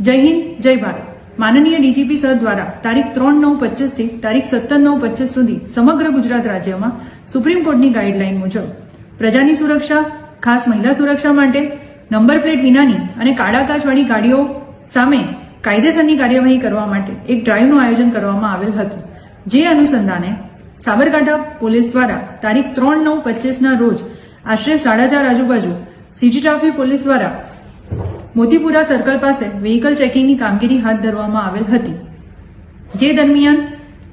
જય હિન્દ, જય ભારત. માનનીય ડીજીપી સર દ્વારા તારીખ 3/9/25 થી તારીખ 17/9/25 સુધી સમગ્ર ગુજરાત રાજ્યમાં સુપ્રીમ કોર્ટની ગાઈડલાઈન મુજબ પ્રજાની સુરક્ષા, ખાસ મહિલા સુરક્ષા માટે નંબર પ્લેટ વિનાની અને કાળા કાચવાળી ગાડીઓ સામે કાયદેસરની કાર્યવાહી કરવા માટે એક ડ્રાઈવનું આયોજન કરવામાં આવેલ હતું. જે અનુસંધાને સાબરકાંઠા પોલીસ દ્વારા તારીખ 3/9/25 રોજ આશરે 4:30 આજુબાજુ સીજી ટ્રાફિક પોલીસ દ્વારા મોતીપુરા સર્કલ પાસે વ્હીકલ ચેકિંગની કામગીરી હાથ ધરવામાં આવેલ હતી. જે દરમિયાન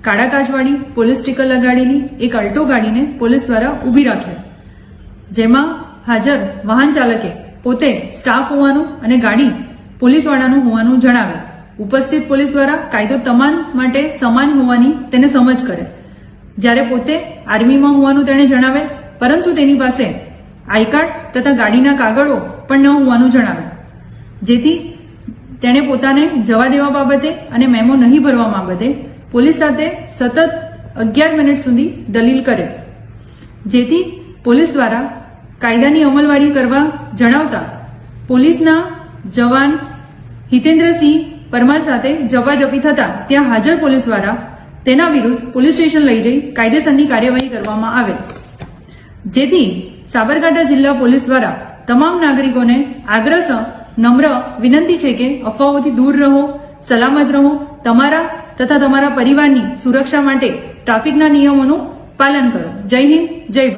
કાળા કાચવાળી પોલીસ સ્ટીકર લગાડેલી એક અલ્ટો ગાડીને પોલીસ દ્વારા ઊભી રાખેલ, જેમાં હાજર વાહન ચાલકે પોતે સ્ટાફ હોવાનું અને ગાડી પોલીસવાળાનું હોવાનું જણાવેલ. ઉપસ્થિત પોલીસ દ્વારા કાયદો તમામ માટે સમાન હોવાની તેને સમજ કરે. જ્યારે પોતે આર્મીમાં હોવાનું તેણે જણાવેલ, પરંતુ તેની પાસે આઈ કાર્ડ તથા ગાડીના કાગળો પણ ન હોવાનું જણાવેલ. જેથી તેણે પોતાને જવા દેવા બાબતે અને મેમો નહીં ભરવા બાબતે પોલીસ સાથે સતત 11 મિનિટ સુધી દલીલ કરે. જેથી પોલીસ દ્વારા કાયદાની અમલવારી કરવા જણાવતા પોલીસના જવાન હિતેન્દ્રસિંહ પરમાર સાથે ઝપાઝપી થતા ત્યાં હાજર પોલીસ દ્વારા તેના વિરુદ્ધ પોલીસ સ્ટેશન લઈ જઈ કાયદેસરની કાર્યવાહી કરવામાં આવેલ. જેથી સાબરકાંઠા જિલ્લા પોલીસ દ્વારા તમામ નાગરિકોને આગ્રહ નમ્ર વિનંતી છે કે અફવાઓથી દૂર રહો, સલામત રહો, તમારા તથા તમારા પરિવારની સુરક્ષા માટે ટ્રાફિકના નિયમોનું પાલન કરો. જય હિન્દ, જય ભારત.